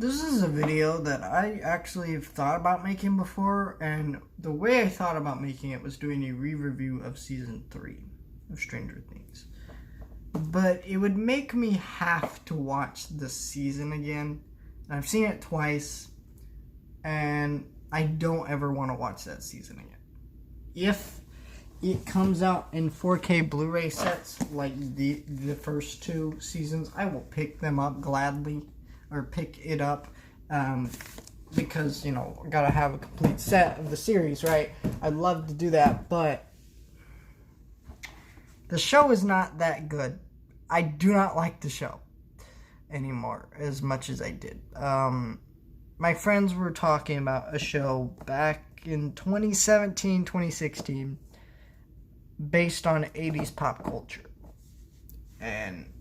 This is a video that I actually have thought about making before, and the way I thought about making it was doing a re-review of season 3 of Stranger Things. But it would make me have to watch the season again. And I've seen it twice, and I don't ever want to watch that season again. If it comes out in 4K Blu-ray sets like the first two seasons, I will pick them up gladly, or pick it up, because, you know, I gotta have a complete set of the series, right? I'd love to do that, but the show is not that good. I do not like the show anymore as much as I did. My friends were talking about a show back in 2017, 2016, based on 80s pop culture. And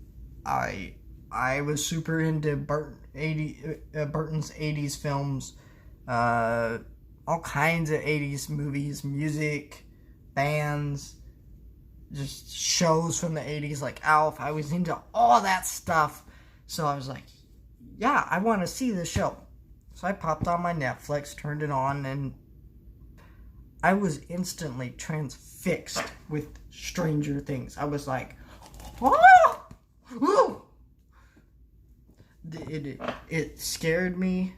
I was super into Burton's 80s films, all kinds of 80s movies, music, bands, just shows from the 80s like Alf. I was into all that stuff. So I was like, yeah, I want to see the show. So I popped on my Netflix, turned it on, and I was instantly transfixed with Stranger Things. I was like, oh! Woo! It scared me,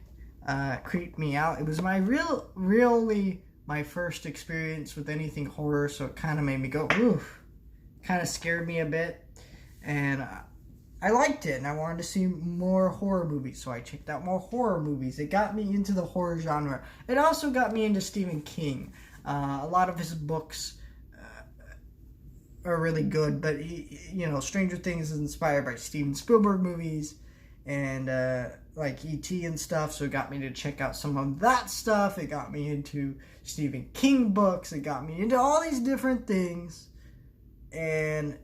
creeped me out. It was my really my first experience with anything horror, so it kind of made me go, oof. Kind of scared me a bit, and I liked it, and I wanted to see more horror movies, so I checked out more horror movies. It got me into the horror genre. It also got me into Stephen King. A lot of his books are really good, but Stranger Things is inspired by Steven Spielberg movies, and like E.T. and stuff, so it got me to check out some of that stuff. It got me into Stephen King books. It got me into all these different things, and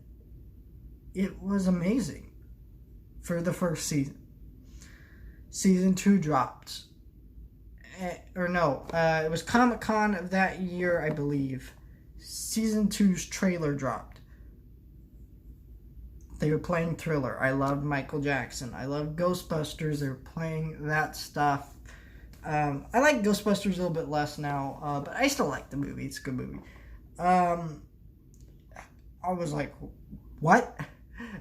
it was amazing for the first season. Season 2 dropped. It was Comic-Con of that year, I believe. Season 2's trailer dropped. They were playing Thriller. I loved Michael Jackson. I loved Ghostbusters. They were playing that stuff. I like Ghostbusters a little bit less now, but I still like the movie. It's a good movie. I was like, what?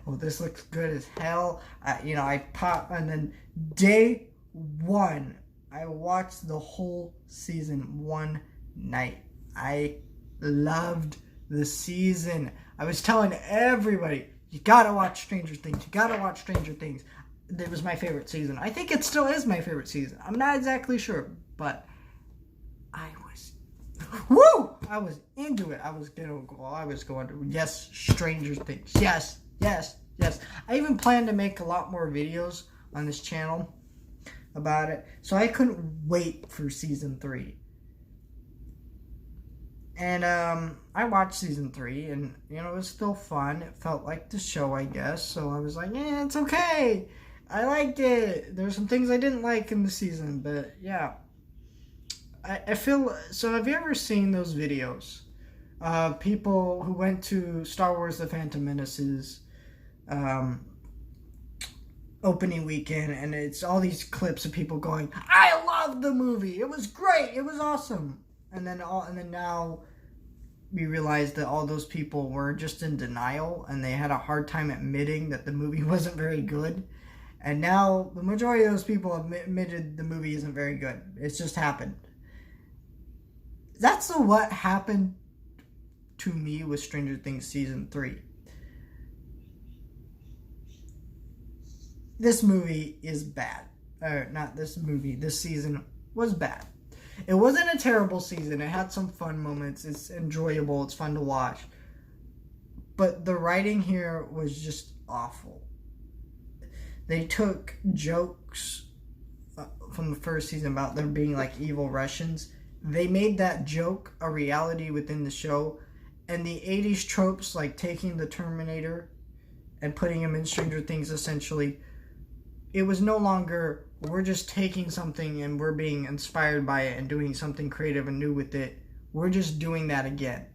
Oh, this looks good as hell. I pop, and then day one, I watched the whole season one night. I loved the season. I was telling everybody, you gotta watch Stranger Things. You gotta watch Stranger Things. It was my favorite season. I think it still is my favorite season. I'm not exactly sure, but I was into it. I was going to, yes, Stranger Things. Yes, yes, yes. I even plan to make a lot more videos on this channel about it. So I couldn't wait for season 3. And I watched season 3, and it was still fun. It felt like the show, I guess. So I was like, yeah, it's okay. I liked it. There's some things I didn't like in the season, but yeah. I feel so. Have you ever seen those videos? People who went to Star Wars: The Phantom Menace's opening weekend, and it's all these clips of people going, "I love the movie. It was great. It was awesome." And then now we realize that all those people were just in denial, and they had a hard time admitting that the movie wasn't very good. And now the majority of those people have admitted the movie isn't very good. It's just happened. That's what happened to me with Stranger Things Season 3. This movie is bad. Not this movie. This season was bad. It wasn't a terrible season. It had some fun moments. It's enjoyable. It's fun to watch. But the writing here was just awful. They took jokes from the first season about there being like evil Russians. They made that joke a reality within the show, and the 80s tropes, like taking the Terminator and putting him in Stranger Things, essentially, it was no longer, we're just taking something and we're being inspired by it and doing something creative and new with it. We're just doing that again,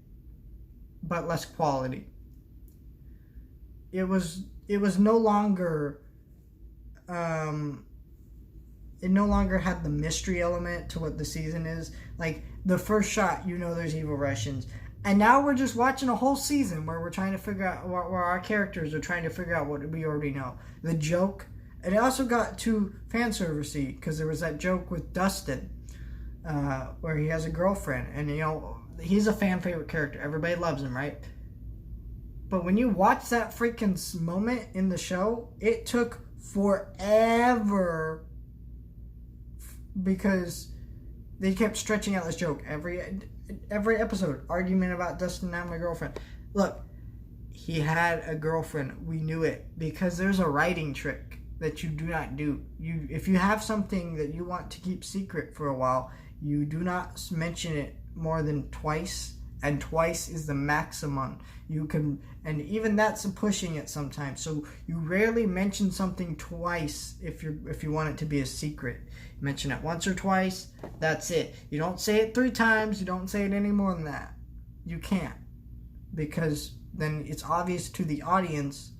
but less quality. It was no longer it no longer had the mystery element to what the season is. Like, the first shot, you know there's evil Russians. And now we're just watching a whole season where we're trying to figure out, where our characters are trying to figure out what we already know. The joke. And it also got too fan servicey because there was that joke with Dustin where he has a girlfriend. And, you know, he's a fan favorite character. Everybody loves him, right? But when you watch that freaking moment in the show, it took forever because they kept stretching out this joke every episode. Argument about Dustin and my girlfriend. Look, he had a girlfriend. We knew it because there's a writing trick that you do not do. If you have something that you want to keep secret for a while, you do not mention it more than twice, and twice is the maximum you can, and even that's pushing it sometimes. So you rarely mention something twice if you want it to be a secret. You mention it once or twice, that's it. You don't say it 3 times, you don't say it any more than that. You can't, because then it's obvious to the audience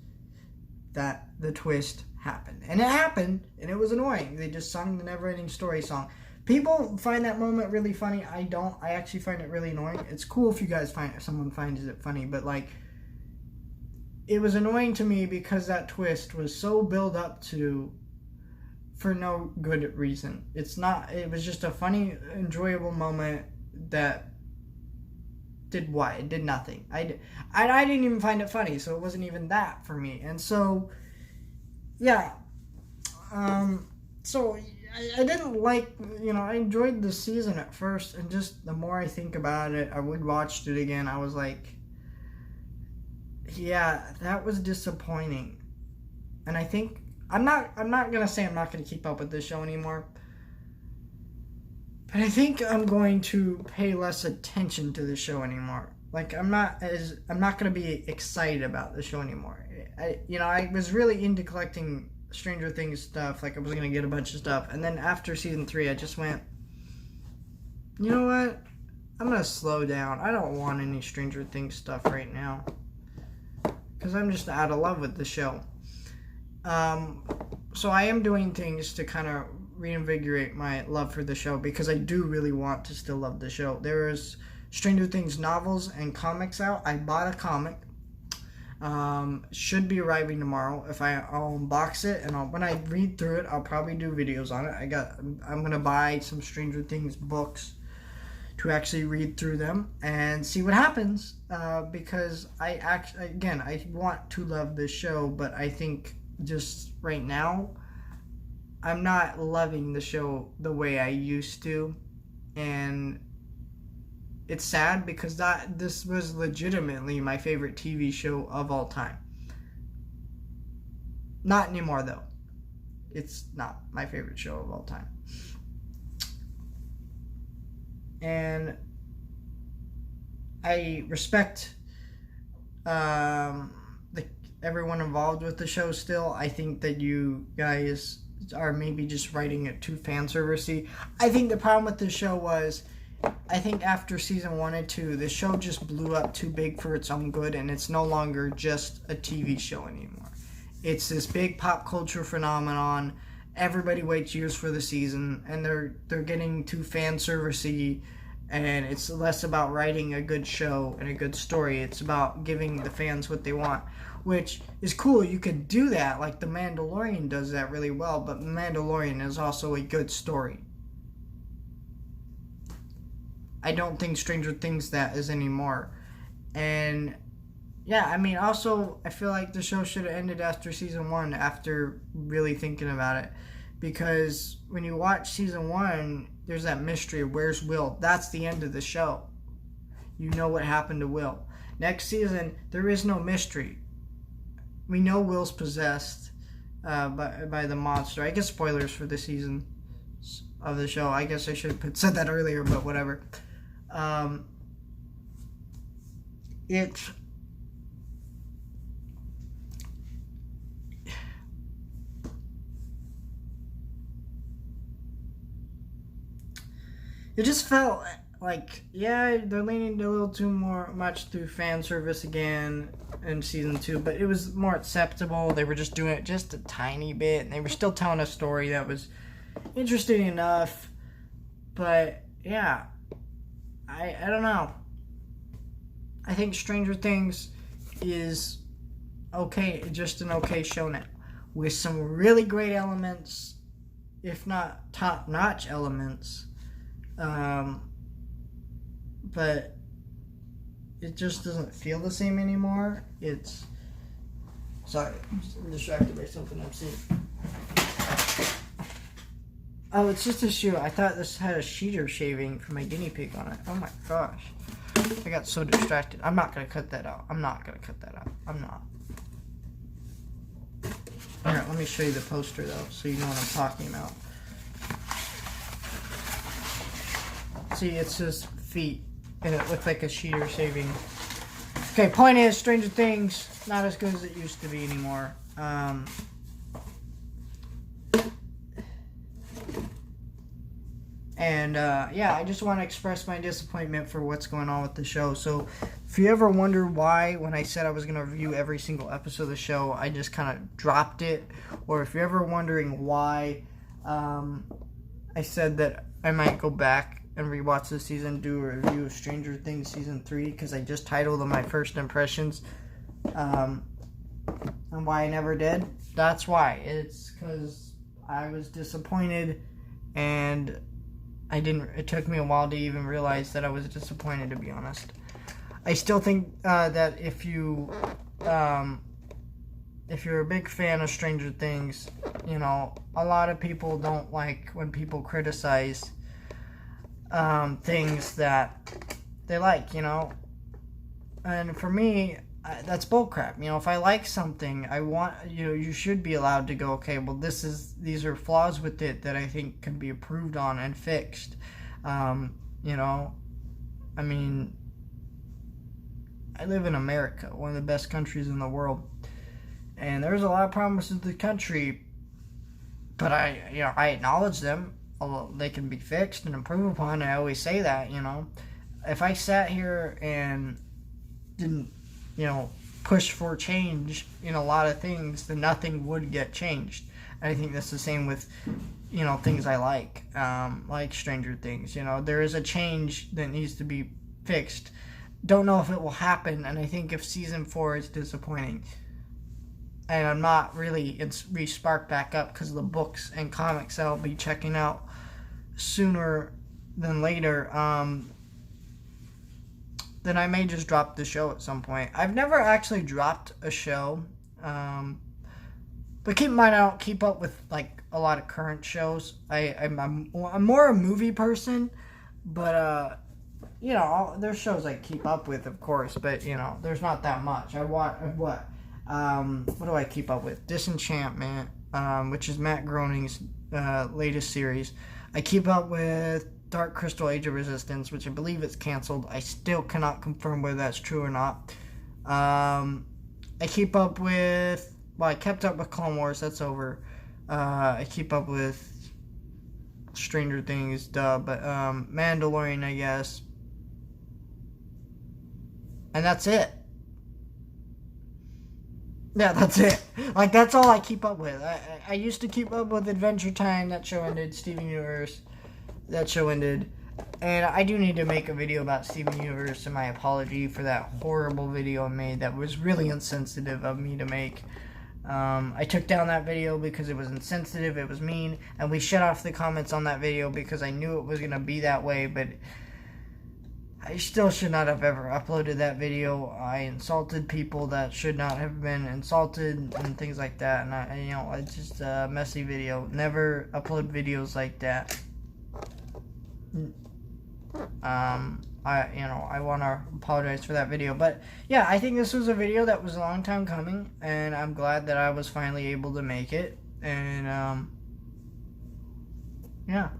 that the twist happened. And it happened, and it was annoying. They just sung the Neverending Story song. People find that moment really funny. I don't. I actually find it really annoying. It's cool if you guys someone finds it funny, but like, it was annoying to me because that twist was so built up to for no good reason. It's not. It was just a funny, enjoyable moment that did what? It did nothing. I didn't even find it funny, so it wasn't even that for me. And so, yeah. So I didn't like, I enjoyed the season at first, and just the more I think about it, I watched it again, I was like, yeah, that was disappointing. And I think, I'm not going to say I'm not going to keep up with this show anymore, but I think I'm going to pay less attention to the show anymore. Like, I'm not going to be excited about the show anymore. I was really into collecting Stranger Things stuff, like I was gonna get a bunch of stuff, and then after season 3 I just went, you know what, I'm gonna slow down. I don't want any Stranger Things stuff right now because I'm just out of love with the show. So I am doing things to kind of reinvigorate my love for the show, because I do really want to still love the show. There is Stranger Things novels and comics out. I bought a comic. Should be arriving tomorrow. I'll unbox it, and when I read through it, I'll probably do videos on it. I'm gonna buy some Stranger Things books to actually read through them and see what happens. Because I want to love this show, but I think just right now, I'm not loving the show the way I used to, and it's sad because this was legitimately my favorite TV show of all time. Not anymore, though. It's not my favorite show of all time. And I respect everyone involved with the show still. I think that you guys are maybe just writing it too fan servicey. I think the problem with the show was, I think after season 1 and 2, the show just blew up too big for its own good, and it's no longer just a TV show anymore. It's this big pop culture phenomenon. Everybody waits years for the season, and they're getting too fan servicey, and it's less about writing a good show and a good story. It's about giving the fans what they want, which is cool. You could do that, like The Mandalorian does that really well, but Mandalorian is also a good story. I don't think Stranger Things that is anymore. And yeah, I mean, also, I feel like the show should have ended after season 1, after really thinking about it. Because when you watch season 1, there's that mystery of where's Will. That's the end of the show. You know what happened to Will. Next season, there is no mystery. We know Will's possessed by the monster. I guess spoilers for the season of the show. I guess I should have said that earlier, but whatever. It just felt like, yeah, they're leaning a little too much through fan service again in season 2, but it was more acceptable. They were just doing it just a tiny bit, and they were still telling a story that was interesting enough. But yeah, I don't know. I think Stranger Things is okay, just an okay show now, with some really great elements, if not top-notch elements. But it just doesn't feel the same anymore. It's... Sorry, I'm distracted by something I'm seeing. Oh, it's just a shoe. I thought this had a cheater shaving for my guinea pig on it. Oh my gosh. I got so distracted. I'm not going to cut that out. I'm not. Alright, let me show you the poster though, so you know what I'm talking about. See, it's his feet, and it looked like a cheater shaving. Okay, point is, Stranger Things, not as good as it used to be anymore. Yeah, I just want to express my disappointment for what's going on with the show. So, if you ever wonder why, when I said I was going to review every single episode of the show, I just kind of dropped it, or if you're ever wondering why I said that I might go back and rewatch this season, do a review of Stranger Things Season 3, because I just titled them My First Impressions, and why I never did, that's why. It's because I was disappointed, and it took me a while to even realize that I was disappointed, to be honest. I still think that if you're a big fan of Stranger Things, you know, a lot of people don't like when people criticize things that they like, you know. And for me, that's bullcrap. You know, if I like something, you should be allowed to go, okay, well, these are flaws with it that I think can be improved on and fixed. You know, I mean, I live in America, one of the best countries in the world, and there's a lot of problems with the country, but I acknowledge them. They can be fixed and improved upon. I always say that, you know. If I sat here and didn't, you know, push for change in a lot of things, then nothing would get changed. And I think that's the same with, you know, things I like Stranger Things. You know, there is a change that needs to be fixed. Don't know if it will happen, and I think if season 4 is disappointing, and I'm not really re-sparked back up because of the books and comics that I'll be checking out sooner than later, then I may just drop the show at some point. I've never actually dropped a show, but keep in mind I don't keep up with like a lot of current shows. I'm more a movie person, but you know, there's shows I keep up with, of course, but you know, there's not that much. What do I keep up with? Disenchantment, which is Matt Groening's latest series. I keep up with Dark Crystal Age of Resistance, which I believe it's canceled. I still cannot confirm whether that's true or not. I keep up with... Well, I kept up with Clone Wars. That's over. I keep up with Stranger Things, but Mandalorian, I guess. And that's it. Yeah, that's it. Like, that's all I keep up with. I used to keep up with Adventure Time. That show ended. Steven Universe. That show ended. And I do need to make a video about Steven Universe, and my apology for that horrible video I made that was really insensitive of me to make. I took down that video because it was insensitive, it was mean, and we shut off the comments on that video because I knew it was going to be that way, but I still should not have ever uploaded that video. I insulted people that should not have been insulted and things like that, and you know, it's just a messy video. Never upload videos like that. I want to apologize for that video, but yeah, I think this was a video that was a long time coming, and I'm glad that I was finally able to make it, and yeah.